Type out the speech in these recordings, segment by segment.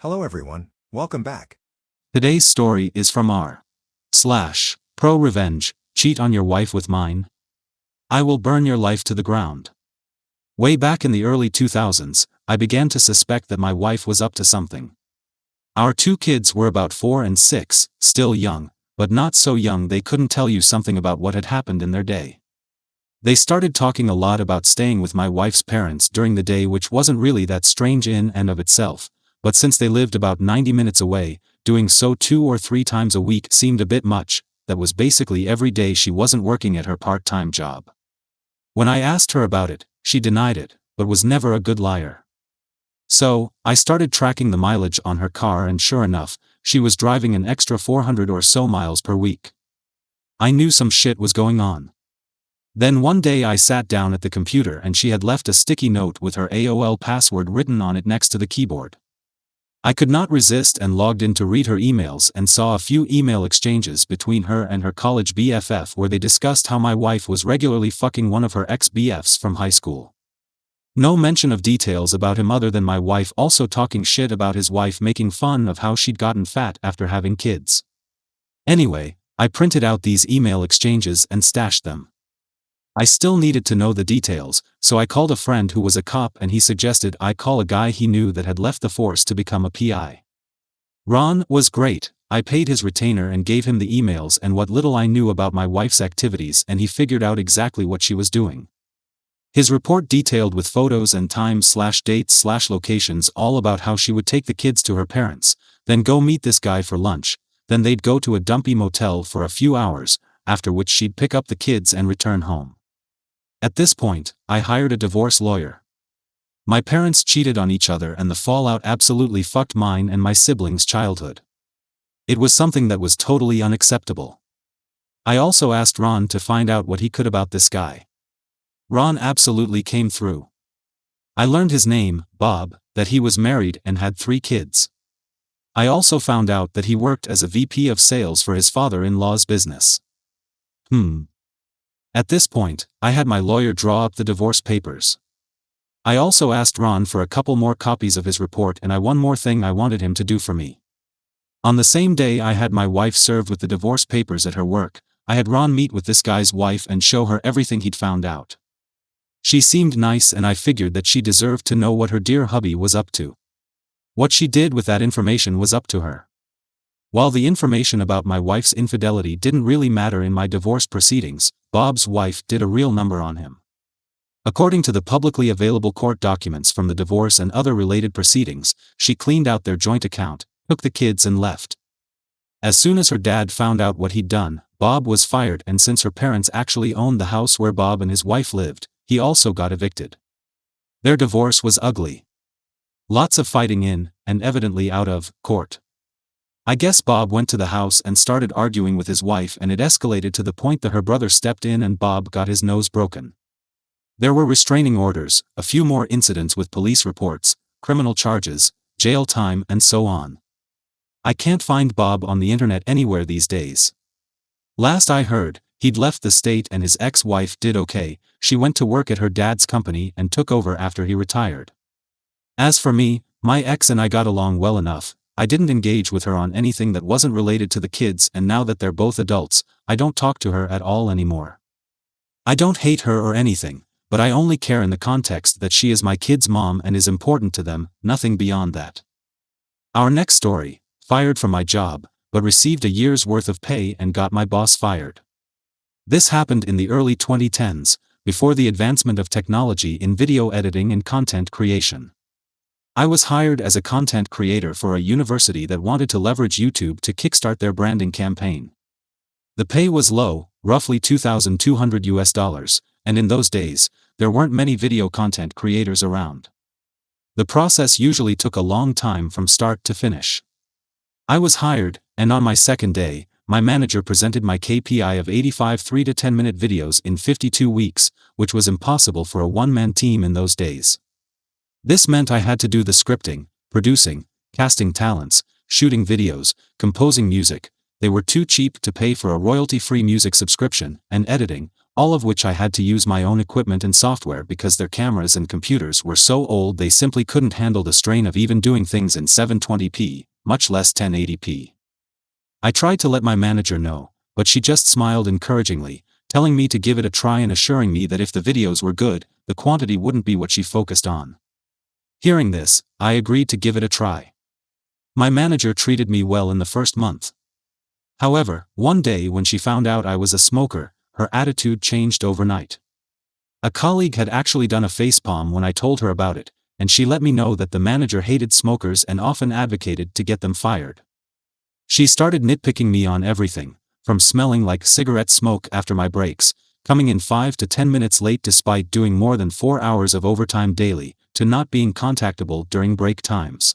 Hello everyone, welcome back. Today's story is from r/ProRevenge, cheat on your wife with mine? I will burn your life to the ground. Way back in the early 2000s, I began to suspect that my wife was up to something. Our two kids were about 4 and 6, still young, but not so young they couldn't tell you something about what had happened in their day. They started talking a lot about staying with my wife's parents during the day, which wasn't really that strange in and of itself, but since they lived about 90 minutes away, doing so 2 or 3 times a week seemed a bit much. That was basically every day she wasn't working at her part-time job. When I asked her about it, she denied it, but was never a good liar. So, I started tracking the mileage on her car, and sure enough, she was driving an extra 400 or so miles per week. I knew some shit was going on. Then one day I sat down at the computer and she had left a sticky note with her AOL password written on it next to the keyboard. I could not resist and logged in to read her emails and saw a few email exchanges between her and her college BFF where they discussed how my wife was regularly fucking one of her ex-BFs from high school. No mention of details about him other than my wife also talking shit about his wife, making fun of how she'd gotten fat after having kids. Anyway, I printed out these email exchanges and stashed them. I still needed to know the details, so I called a friend who was a cop and he suggested I call a guy he knew that had left the force to become a PI. Ron was great. I paid his retainer and gave him the emails and what little I knew about my wife's activities, and he figured out exactly what she was doing. His report detailed with photos and times/dates/locations all about how she would take the kids to her parents, then go meet this guy for lunch, then they'd go to a dumpy motel for a few hours, after which she'd pick up the kids and return home. At this point, I hired a divorce lawyer. My parents cheated on each other and the fallout absolutely fucked mine and my siblings' childhood. It was something that was totally unacceptable. I also asked Ron to find out what he could about this guy. Ron absolutely came through. I learned his name, Bob, that he was married and had 3 kids. I also found out that he worked as a VP of sales for his father-in-law's business. At this point, I had my lawyer draw up the divorce papers. I also asked Ron for a couple more copies of his report, and one more thing I wanted him to do for me. On the same day I had my wife served with the divorce papers at her work, I had Ron meet with this guy's wife and show her everything he'd found out. She seemed nice and I figured that she deserved to know what her dear hubby was up to. What she did with that information was up to her. While the information about my wife's infidelity didn't really matter in my divorce proceedings, Bob's wife did a real number on him. According to the publicly available court documents from the divorce and other related proceedings, she cleaned out their joint account, took the kids and left. As soon as her dad found out what he'd done, Bob was fired, and since her parents actually owned the house where Bob and his wife lived, he also got evicted. Their divorce was ugly. Lots of fighting in, and evidently out of, court. I guess Bob went to the house and started arguing with his wife, and it escalated to the point that her brother stepped in and Bob got his nose broken. There were restraining orders, a few more incidents with police reports, criminal charges, jail time, and so on. I can't find Bob on the internet anywhere these days. Last I heard, he'd left the state and his ex-wife did okay. She went to work at her dad's company and took over after he retired. As for me, my ex and I got along well enough. I didn't engage with her on anything that wasn't related to the kids, and now that they're both adults, I don't talk to her at all anymore. I don't hate her or anything, but I only care in the context that she is my kids' mom and is important to them, nothing beyond that. Our next story: fired from my job, but received a year's worth of pay and got my boss fired. This happened in the early 2010s, before the advancement of technology in video editing and content creation. I was hired as a content creator for a university that wanted to leverage YouTube to kickstart their branding campaign. The pay was low, roughly $2,200, and in those days, there weren't many video content creators around. The process usually took a long time from start to finish. I was hired, and on my second day, my manager presented my KPI of 85 3 to 10-minute videos in 52 weeks, which was impossible for a one-man team in those days. This meant I had to do the scripting, producing, casting talents, shooting videos, composing music. They were too cheap to pay for a royalty-free music subscription, and editing, all of which I had to use my own equipment and software because their cameras and computers were so old they simply couldn't handle the strain of even doing things in 720p, much less 1080p. I tried to let my manager know, but she just smiled encouragingly, telling me to give it a try and assuring me that if the videos were good, the quantity wouldn't be what she focused on. Hearing this, I agreed to give it a try. My manager treated me well in the first month. However, one day when she found out I was a smoker, her attitude changed overnight. A colleague had actually done a facepalm when I told her about it, and she let me know that the manager hated smokers and often advocated to get them fired. She started nitpicking me on everything, from smelling like cigarette smoke after my breaks, coming in 5 to 10 minutes late despite doing more than 4 hours of overtime daily, to not being contactable during break times.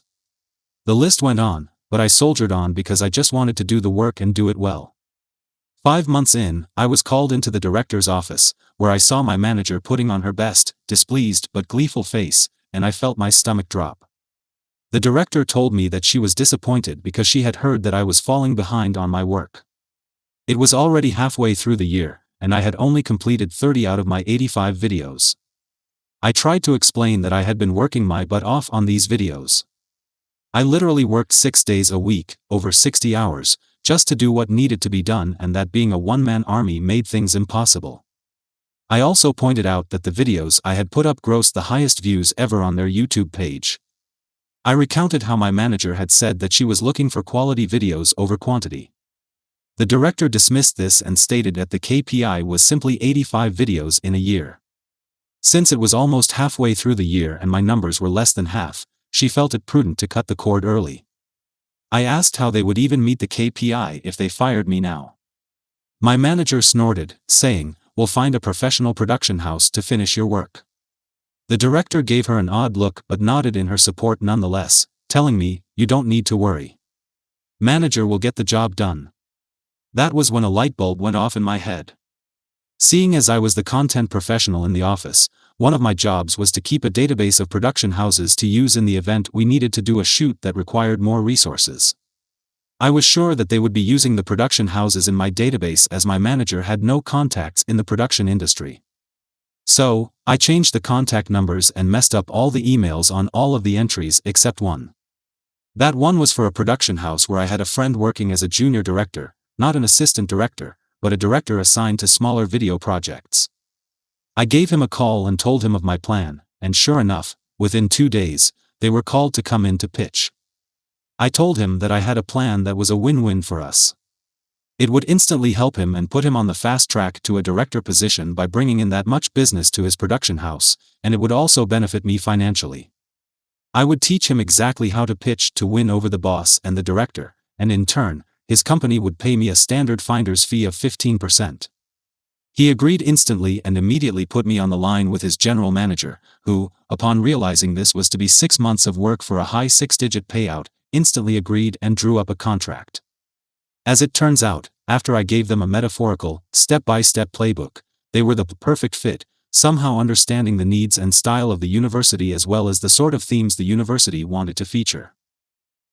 The list went on, but I soldiered on because I just wanted to do the work and do it well. 5 months in, I was called into the director's office, where I saw my manager putting on her best, displeased but gleeful face, and I felt my stomach drop. The director told me that she was disappointed because she had heard that I was falling behind on my work. It was already halfway through the year, and I had only completed 30 out of my 85 videos. I tried to explain that I had been working my butt off on these videos. I literally worked 6 days a week, over 60 hours, just to do what needed to be done, and that being a one-man army made things impossible. I also pointed out that the videos I had put up grossed the highest views ever on their YouTube page. I recounted how my manager had said that she was looking for quality videos over quantity. The director dismissed this and stated that the KPI was simply 85 videos in a year. Since it was almost halfway through the year and my numbers were less than half, she felt it prudent to cut the cord early. I asked how they would even meet the KPI if they fired me now. My manager snorted, saying, "We'll find a professional production house to finish your work." The director gave her an odd look but nodded in her support nonetheless, telling me, "You don't need to worry. Manager will get the job done." That was when a light bulb went off in my head. Seeing as I was the content professional in the office, one of my jobs was to keep a database of production houses to use in the event we needed to do a shoot that required more resources. I was sure that they would be using the production houses in my database as my manager had no contacts in the production industry. So, I changed the contact numbers and messed up all the emails on all of the entries except one. That one was for a production house where I had a friend working as a junior director, not an assistant director, but a director assigned to smaller video projects. I gave him a call and told him of my plan, and sure enough, within 2 days, they were called to come in to pitch. I told him that I had a plan that was a win-win for us. It would instantly help him and put him on the fast track to a director position by bringing in that much business to his production house, and it would also benefit me financially. I would teach him exactly how to pitch to win over the boss and the director, and in turn, his company would pay me a standard finder's fee of 15%. He agreed instantly and immediately put me on the line with his general manager, who, upon realizing this was to be 6 months of work for a high 6-digit payout, instantly agreed and drew up a contract. As it turns out, after I gave them a metaphorical, step-by-step playbook, they were the perfect fit, somehow understanding the needs and style of the university as well as the sort of themes the university wanted to feature.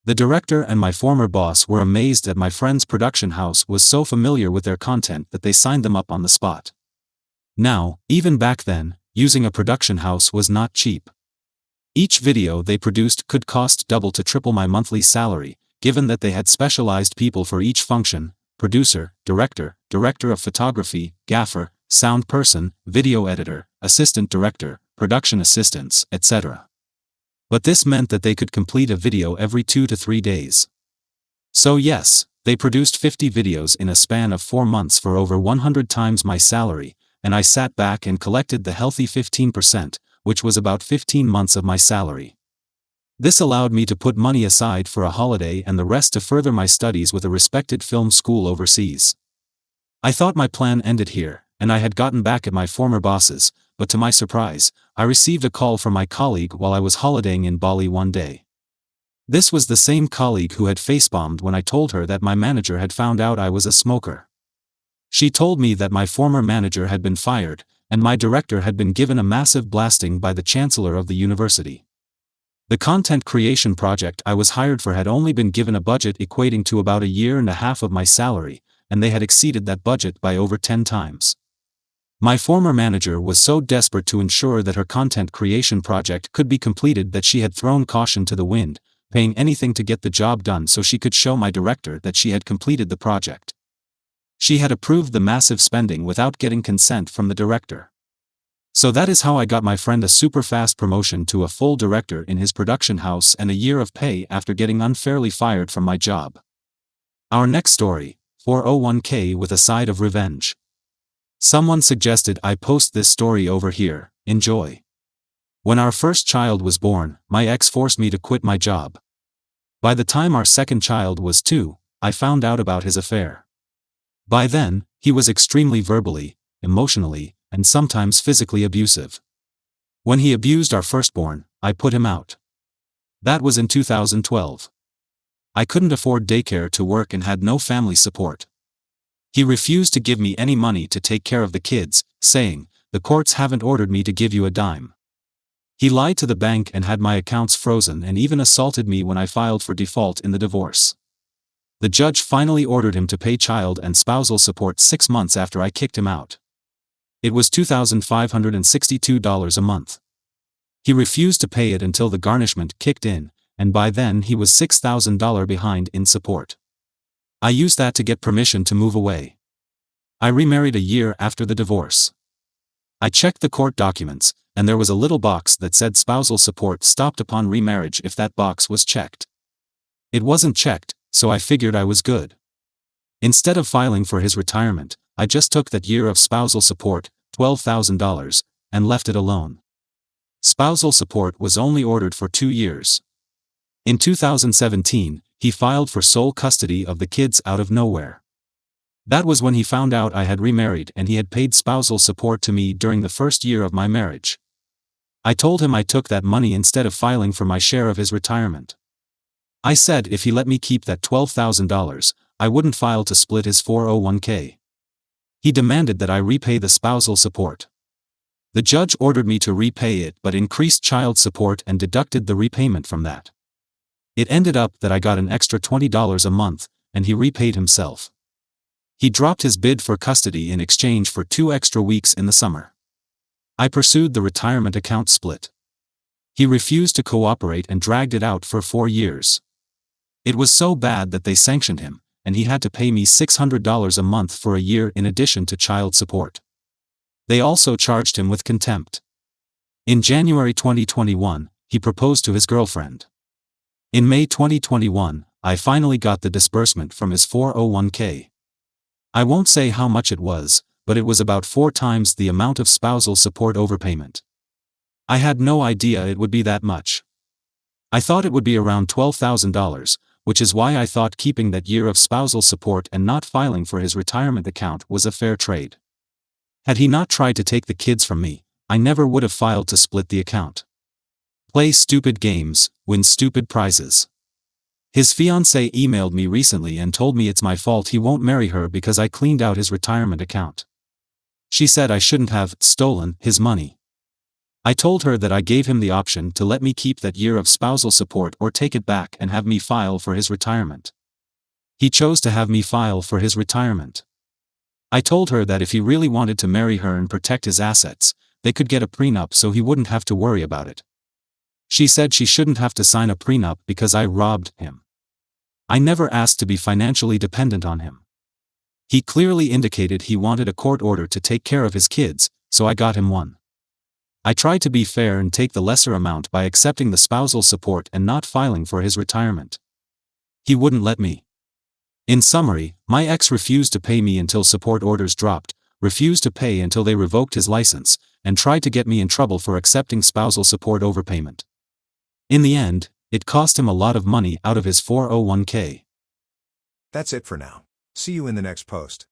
The director and my former boss were amazed that my friend's production house was so familiar with their content that they signed them up on the spot. Now, even back then, using a production house was not cheap. Each video they produced could cost double to triple my monthly salary, given that they had specialized people for each function: producer, director, director of photography, gaffer, sound person, video editor, assistant director, production assistants, etc. But this meant that they could complete a video every 2 to 3 days. So yes, they produced 50 videos in a span of 4 months for over 100 times my salary, and I sat back and collected the healthy 15%, which was about 15 months of my salary. This allowed me to put money aside for a holiday and the rest to further my studies with a respected film school overseas. I thought my plan ended here, and I had gotten back at my former bosses, but to my surprise, I received a call from my colleague while I was holidaying in Bali one day. This was the same colleague who had facepalmed when I told her that my manager had found out I was a smoker. She told me that my former manager had been fired, and my director had been given a massive blasting by the chancellor of the university. The content creation project I was hired for had only been given a budget equating to about 1.5 years of my salary, and they had exceeded that budget by over 10 times. My former manager was so desperate to ensure that her content creation project could be completed that she had thrown caution to the wind, paying anything to get the job done so she could show my director that she had completed the project. She had approved the massive spending without getting consent from the director. So that is how I got my friend a super fast promotion to a full director in his production house and a year of pay after getting unfairly fired from my job. Our next story, 401k with a side of revenge. Someone suggested I post this story over here. Enjoy. When our first child was born, my ex forced me to quit my job. By the time our second child was 2, I found out about his affair. By then, he was extremely verbally, emotionally, and sometimes physically abusive. When he abused our firstborn, I put him out. That was in 2012. I couldn't afford daycare to work and had no family support. He refused to give me any money to take care of the kids, saying, "The courts haven't ordered me to give you a dime." He lied to the bank and had my accounts frozen and even assaulted me when I filed for default in the divorce. The judge finally ordered him to pay child and spousal support 6 months after I kicked him out. It was $2,562 a month. He refused to pay it until the garnishment kicked in, and by then he was $6,000 behind in support. I used that to get permission to move away. I remarried a year after the divorce. I checked the court documents, and there was a little box that said spousal support stopped upon remarriage if that box was checked. It wasn't checked, so I figured I was good. Instead of filing for his retirement, I just took that year of spousal support, $12,000, and left it alone. Spousal support was only ordered for 2 years. In 2017, he filed for sole custody of the kids out of nowhere. That was when he found out I had remarried and he had paid spousal support to me during the first year of my marriage. I told him I took that money instead of filing for my share of his retirement. I said if he let me keep that $12,000, I wouldn't file to split his 401k. He demanded that I repay the spousal support. The judge ordered me to repay it but increased child support and deducted the repayment from that. It ended up that I got an extra $20 a month, and he repaid himself. He dropped his bid for custody in exchange for 2 extra weeks in the summer. I pursued the retirement account split. He refused to cooperate and dragged it out for 4 years. It was so bad that they sanctioned him, and he had to pay me $600 a month for a year in addition to child support. They also charged him with contempt. In January 2021, he proposed to his girlfriend. In May 2021, I finally got the disbursement from his 401k. I won't say how much it was, but it was about 4 times the amount of spousal support overpayment. I had no idea it would be that much. I thought it would be around $12,000, which is why I thought keeping that year of spousal support and not filing for his retirement account was a fair trade. Had he not tried to take the kids from me, I never would have filed to split the account. Play stupid games, win stupid prizes. His fiancée emailed me recently and told me it's my fault he won't marry her because I cleaned out his retirement account. She said I shouldn't have stolen his money. I told her that I gave him the option to let me keep that year of spousal support or take it back and have me file for his retirement. He chose to have me file for his retirement. I told her that if he really wanted to marry her and protect his assets, they could get a prenup so he wouldn't have to worry about it. She said she shouldn't have to sign a prenup because I robbed him. I never asked to be financially dependent on him. He clearly indicated he wanted a court order to take care of his kids, so I got him one. I tried to be fair and take the lesser amount by accepting the spousal support and not filing for his retirement. He wouldn't let me. In summary, my ex refused to pay me until support orders dropped, refused to pay until they revoked his license, and tried to get me in trouble for accepting spousal support overpayment. In the end, it cost him a lot of money out of his 401k. That's it for now. See you in the next post.